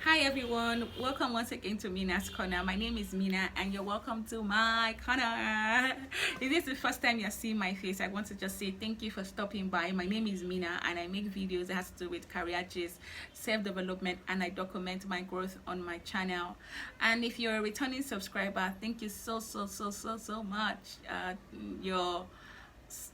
Hi everyone, welcome once again to Mina's Corner. My name is Mina and you're welcome to my corner. If this is the first time you're seeing my face, I want to just say thank you for stopping by. My name is Mina and I make videos that has to do with career gist, self-development, and I document my growth on my channel. And if you're a returning subscriber, thank you so much. Your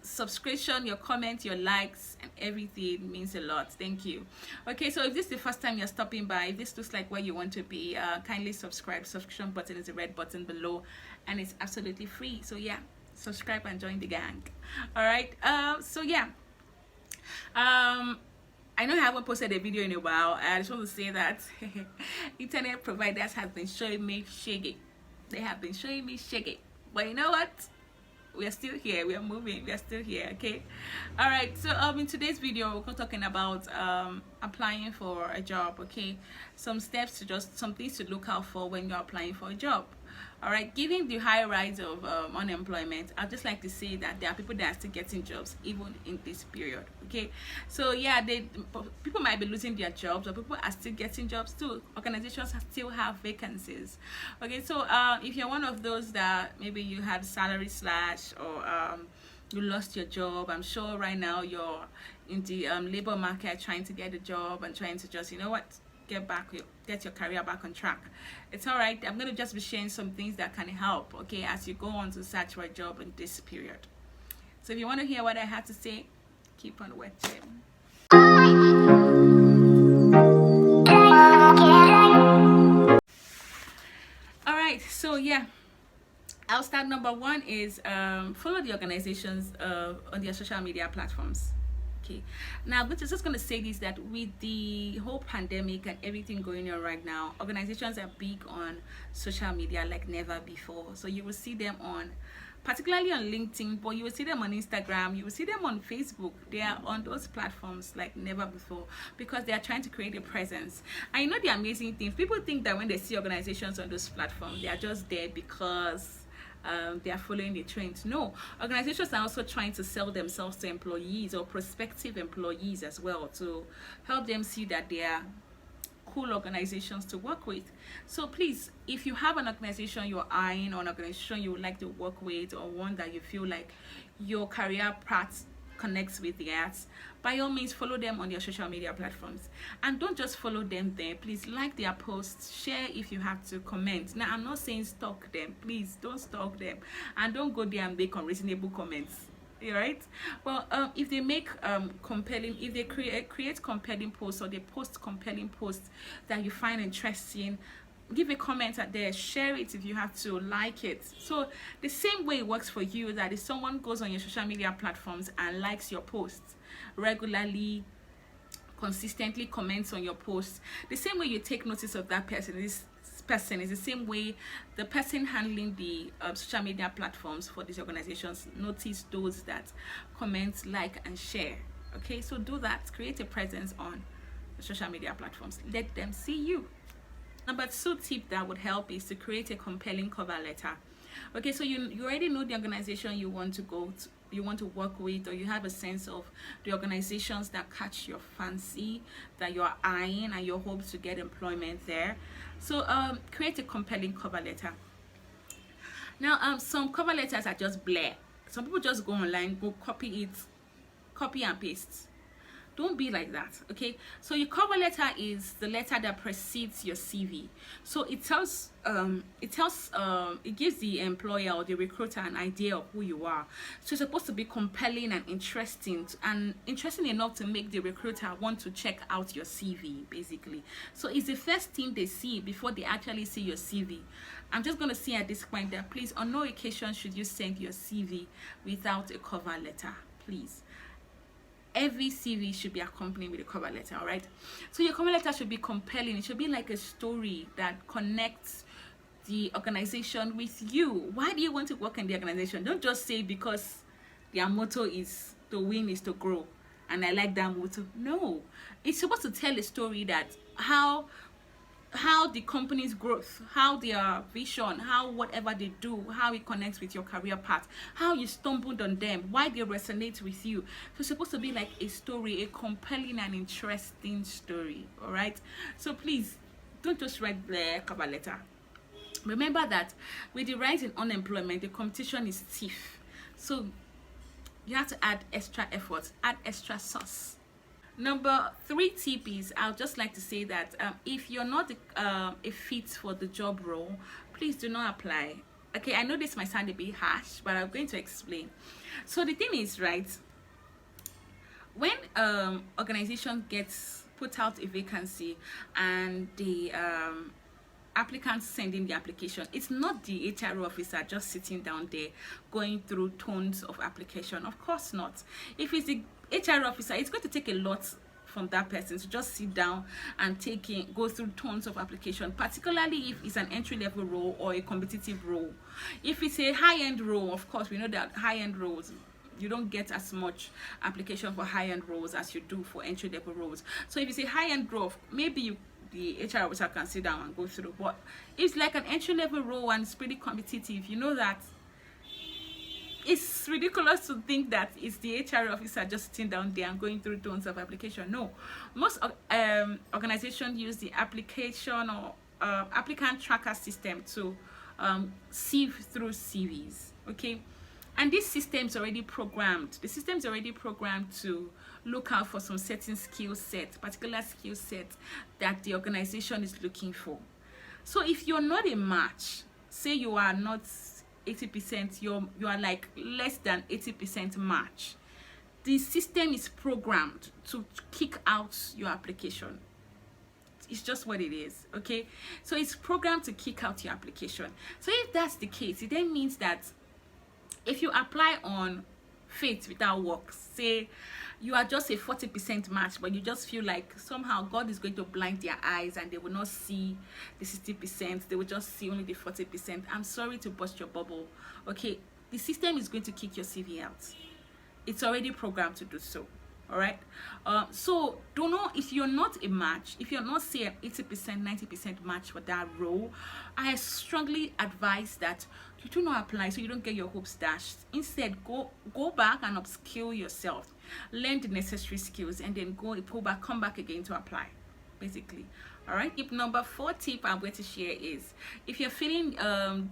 subscription, your comments, your likes, and everything means a lot. Thank you. Okay, so if this is the first time you're stopping by, if this looks like where you want to be, kindly subscribe. Subscription button is the red button below and it's absolutely free. So yeah, subscribe and join the gang. All right. So yeah, I know I haven't posted a video in a while. I just want to say that internet providers have been showing me shaggy. They have been showing me shaggy. But you know what? We are still here, we are moving, we are still here. Okay, all right. So in today's video we're talking about applying for a job. Okay, some steps to just some things to look out for when you're applying for a job. All right, given the high rise of unemployment, I'd just like to say that there are people that are still getting jobs even in this period. Okay, so yeah, people might be losing their jobs, but people are still getting jobs too. Organizations still have vacancies. Okay, so if you're one of those that maybe you had salary slash or you lost your job, I'm sure right now you're in the labor market trying to get a job and trying to just, you know what, get your career back on track. It's all right. I'm going to just be sharing some things that can help, okay, as you go on to search for a job in this period. So if you want to hear what I have to say, keep on watching. All right, so yeah, I'll start. Number one is follow the organizations on their social media platforms. Okay, now I'm just going to say this, that with the whole pandemic and everything going on right now, organizations are big on social media like never before. So you will see them on, particularly on LinkedIn, but you will see them on Instagram, you will see them on Facebook. They are on those platforms like never before because they are trying to create a presence. And you know the amazing thing, people think that when they see organizations on those platforms, they are just there because they are following the trends. No, organizations are also trying to sell themselves to employees or prospective employees as well, to help them see that they are cool organizations to work with. So please, if you have an organization you're eyeing, or an organization you would like to work with, or one that you feel like your career path connects with theirs, by all means follow them on their social media platforms. And don't just follow them there, please like their posts, share if you have to, comment. Now I'm not saying stalk them, please don't stalk them, and don't go there and make unreasonable comments. All right, well, if they make compelling, if they create compelling posts, or they post compelling posts that you find interesting, give a comment at there, share it if you have to, like it. So the same way it works for you, that if someone goes on your social media platforms and likes your posts regularly, consistently comments on your posts, the same way you take notice of that person, this person is the same way the person handling the social media platforms for these organizations notice those that comment, like, and share. Okay, so do that, create a presence on the social media platforms, let them see you. Number two tip that would help is to create a compelling cover letter. Okay, so you already know the organization you want to go to, you want to work with, or you have a sense of the organizations that catch your fancy, that you're eyeing, and you hope to get employment there. So create a compelling cover letter. Now some cover letters are just blare. Some people just go online, go copy it, copy and paste. Don't be like that. Okay, so your cover letter is the letter that precedes your CV. So it gives the employer or the recruiter an idea of who you are. So it's supposed to be compelling and interesting enough to make the recruiter want to check out your CV, basically. So it's the first thing they see before they actually see your CV. I'm just going to say at this point that please, on no occasion should you send your CV without a cover letter, please. Every CV should be accompanied with a cover letter. All right, so your cover letter should be compelling. It should be like a story that connects the organization with you. Why do you want to work in the organization? Don't just say because their motto is to win is to grow and I like that motto. No, it's supposed to tell a story that how the company's growth, how their vision, how whatever they do, how it connects with your career path, how you stumbled on them, why they resonate with you. So it's supposed to be like a story, a compelling and interesting story. All right, so please Don't just write the cover letter. Remember that with the rise in unemployment, the competition is stiff. So you have to add extra effort, add extra sauce. Number 3 tip is, I'll just like to say that if you're not a fit for the job role, please do not apply. Okay, I know this might sound a bit harsh, but I'm going to explain. So the thing is, right, when organization gets put out a vacancy and the applicants send in the application, it's not the HR officer just sitting down there going through tons of application. Of course not. If it's the HR officer, it's going to take a lot from that person to just sit down and go through tons of application, particularly if it's an entry-level role or a competitive role. If it's a high-end role, of course, we know that high-end roles, you don't get as much application for high-end roles as you do for entry-level roles. So if it's a high-end role, maybe the HR officer can sit down and go through. But it's like an entry-level role and it's pretty competitive. You know that it's ridiculous to think that it's the HR officer just sitting down there and going through tons of application. No, most organizations use the application or applicant tracker system to sieve through CVs. Okay, and this system is already programmed. The system is already programmed to look out for some certain skill set, particular skill set that the organization is looking for. So if you're not a match, say you are not 80%, you are like less than 80% match, the system is programmed to kick out your application. It's just what it is. Okay, so it's programmed to kick out your application. So if that's the case, it then means that if you apply on faith without works, say you are just a 40% match, but you just feel like somehow God is going to blind their eyes and they will not see the 60%, they will just see only the 40%. I'm sorry to burst your bubble. Okay, the system is going to kick your CV out. It's already programmed to do so. All right, so don't know if you're not a match, if you're not, say, an 80% 90% match for that role, I strongly advise that you do not apply so you don't get your hopes dashed. Instead, go back and upskill yourself, learn the necessary skills, and then come back again to apply, basically. All right, tip number 4 tip I'm going to share is, if you're filling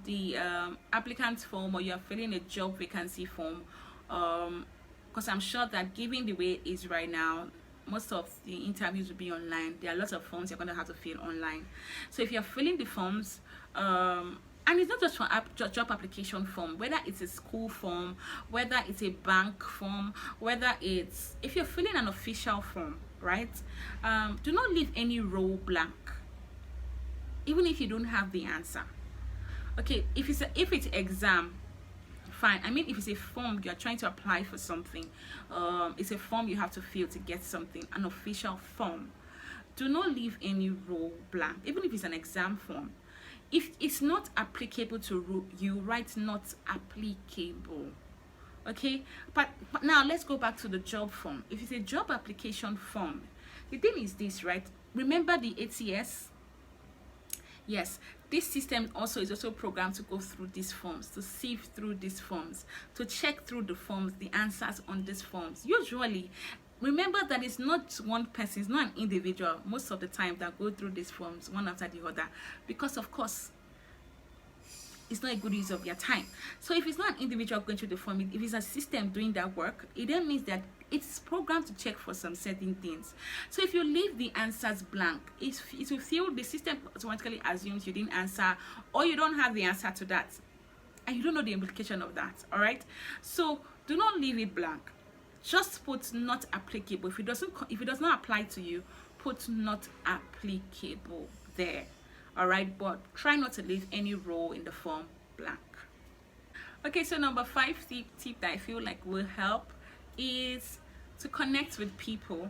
the applicant form or you're filling a job vacancy form, because I'm sure that given the way it is right now, most of the interviews will be online. There are lots of forms you're going to have to fill online. So if you're filling the forms, and it's not just for job application form, whether it's a school form, whether it's a bank form, if you're filling an official form, right, do not leave any row blank, even if you don't have the answer. Okay, if it's exam, fine. I mean, if it's a form you're trying to apply for something, it's a form you have to fill to get something, an official form, do not leave any row blank. Even if it's an exam form, if it's not applicable to you, write not applicable. Okay, but now let's go back to the job form. If it's a job application form, the thing is this, right? Remember the ATS? Yes, this system is also programmed to go through these forms, to sieve through these forms, to check through the forms, the answers on these forms. Usually, remember that it's not one person, it's not an individual most of the time that go through these forms one after the other, because of course it's not a good use of your time. So if it's not an individual going through the form, if it's a system doing that work, it then means that it's programmed to check for some certain things. So if you leave the answers blank, it will feel the system automatically assumes you didn't answer, or you don't have the answer to that, and you don't know the implication of that. All right, so do not leave it blank. Just put not applicable. If it does not apply to you, put not applicable there. All right, but try not to leave any row in the form blank. Okay, so number 5 tip that I feel like will help is to connect with people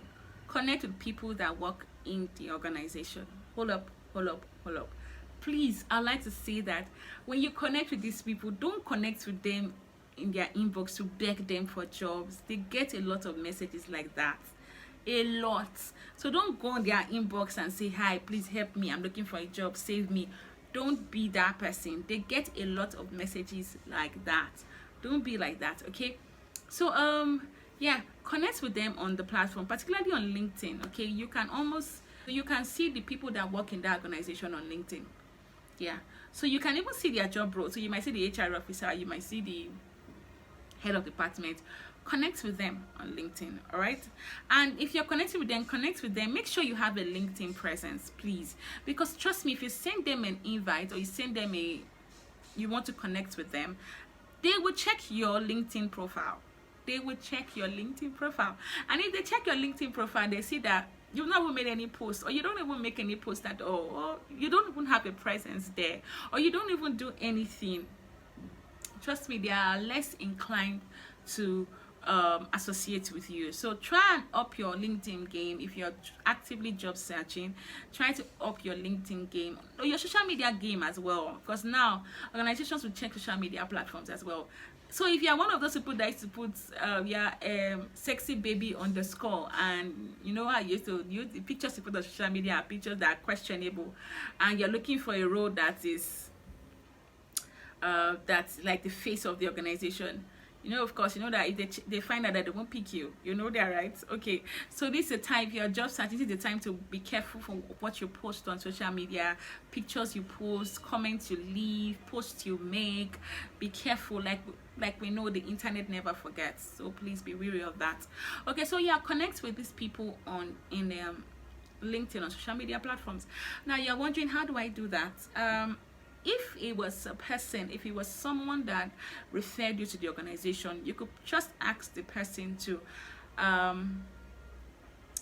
that work in the organization. Hold up. Please, I'd like to say that when you connect with these people, don't connect with them in their inbox to beg them for jobs. They get a lot of messages like that, a lot. So don't go in their inbox and say, hi, please help me, I'm looking for a job, save me. Don't be that person. They get a lot of messages like that. Don't be like that. Okay, so yeah, connect with them on the platform, particularly on LinkedIn. Okay, you can almost You can see the people that work in that organization on LinkedIn. Yeah. So you can even see their job role. So you might see the HR officer, you might see the head of department. Connect with them on LinkedIn, all right? And if you're connecting with them, connect with them. Make sure you have a LinkedIn presence, please, because trust me, if you send them an invite or you send them you want to connect with them, they will check your LinkedIn profile. They will check your LinkedIn profile, and if they check your LinkedIn profile, they see that you've not even made any posts, or you don't even make any post at all, or you don't even have a presence there, or you don't even do anything. Trust me, they are less inclined to associate with you. So try and up your LinkedIn game. If you're actively job searching, try to up your LinkedIn game or your social media game as well, because now organizations will check social media platforms as well. So if you're one of those people that used to put sexy baby underscore, and you know how you used to use the pictures you put on social media are pictures that are questionable, and you're looking for a role that is that's like the face of the organization, you know, of course, you know that if they find out that they won't pick you, you know that, right? Okay, so this is the time, if you're job searching, this is the time to be careful for what you post on social media, pictures you post, comments you leave, posts you make. Be careful, like we know the internet never forgets, so please be wary of that. Okay, so yeah, connect with these people in LinkedIn, on social media platforms. Now you're wondering, how do I do that? If it was a person, if it was someone that referred you to the organization, you could just ask the person to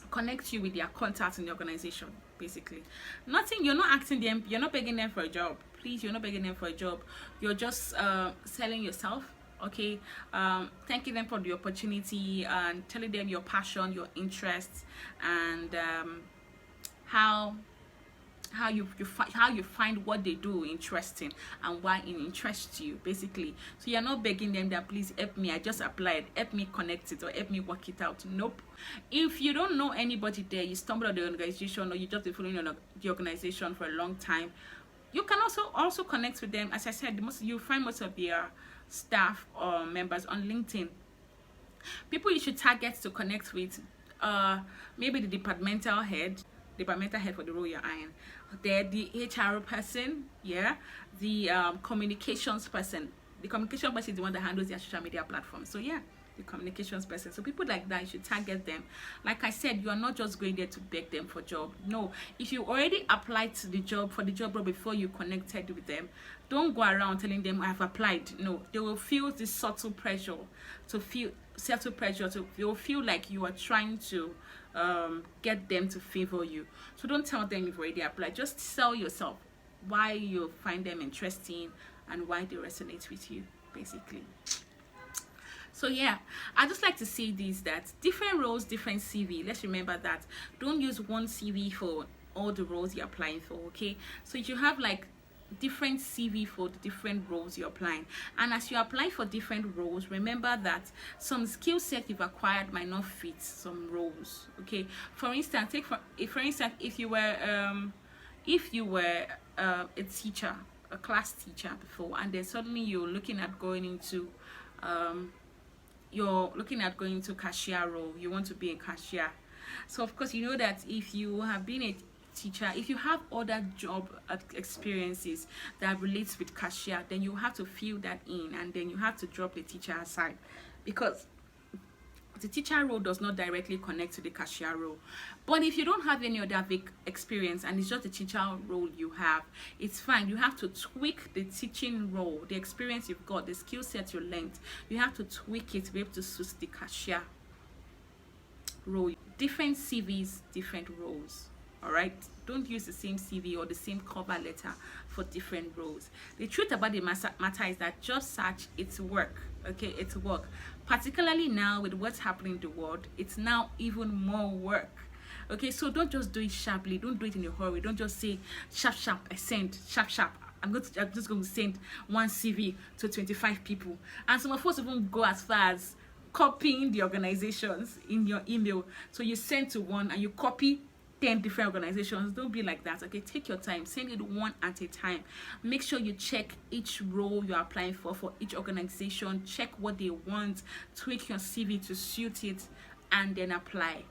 connect you with their contacts in the organization. Basically, nothing. You're not asking them. You're not begging them for a job. Please, you're not begging them for a job. You're just selling yourself. Okay, thanking them for the opportunity and telling them your passion, your interests, and how you find what they do interesting and why it interests you, basically. So you're not begging them that please help me, I just applied, help me connect it or help me work it out. Nope. If you don't know anybody there, you stumble on the organization, or you just been following the organization for a long time, you can also connect with them. As I said, you find most of their staff or members on LinkedIn. People you should target to connect with, maybe the departmental head for the role you're eyeing, they're the HR person, yeah, the communications person. The communication person is the one that handles their social media platform. So yeah, the communications person. So people like that, you should target them. Like I said, you are not just going there to beg them for job. No, if you already applied to the job role before you connected with them, don't go around telling them I've applied. No, they will feel this subtle pressure you'll feel like you are trying to get them to favor you. So don't tell them you've already applied. Just sell yourself, why you find them interesting and why they resonate with you, basically. So yeah, I just like to say this, that different roles, different CV. Let's remember that. Don't use one CV for all the roles you're applying for. Okay, so you have like different CV for the different roles you're applying, and as you apply for different roles, remember that some skill set you've acquired might not fit some roles. Okay, for instance, if you were a teacher, a class teacher before, and then suddenly you're looking at going into cashier role, you want to be a cashier. So of course, you know that if you have been a teacher, if you have other job experiences that relates with cashier, then you have to fill that in, and then you have to drop the teacher aside, because the teacher role does not directly connect to the cashier role. But if you don't have any other experience and it's just the teacher role you have, it's fine. You have to tweak the teaching role, the experience you've got, the skill set you learned. You have to tweak it to be able to suit the cashier role. Different CVs, different roles. All right, don't use the same CV or the same cover letter for different roles. The truth about the matter is that job search, it's work. Okay, it's work. Particularly now with what's happening in the world, it's now even more work. Okay, so don't just do it sharply. Don't do it in a hurry. Don't just say sharp, I send sharp. I'm just going to send one CV to 25 people, and some of us even go as far as copying the organizations in your email. So you send to one and you copy 10 different organizations. Don't be like that. Okay, take your time, send it one at a time. Make sure you check each role you're applying for each organization. Check what they want, tweak your CV to suit it, and then apply.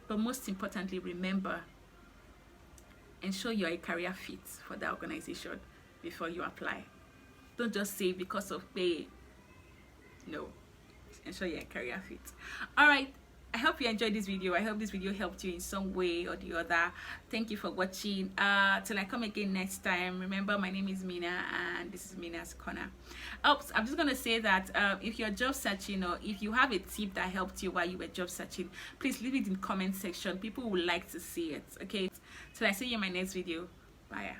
But most importantly, remember, ensure you're a career fit for that organization before you apply. Don't just say because of pay. No, ensure you're a career fit. All right, I hope you enjoyed this video. I hope this video helped you in some way or the other. Thank you for watching. Till I come again next time, remember my name is Mina and this is Mina's Corner. Oops, I'm just gonna say that if you're job searching, or if you have a tip that helped you while you were job searching, please leave it in the comment section. People would like to see it. Okay, till I see you in my next video. Bye.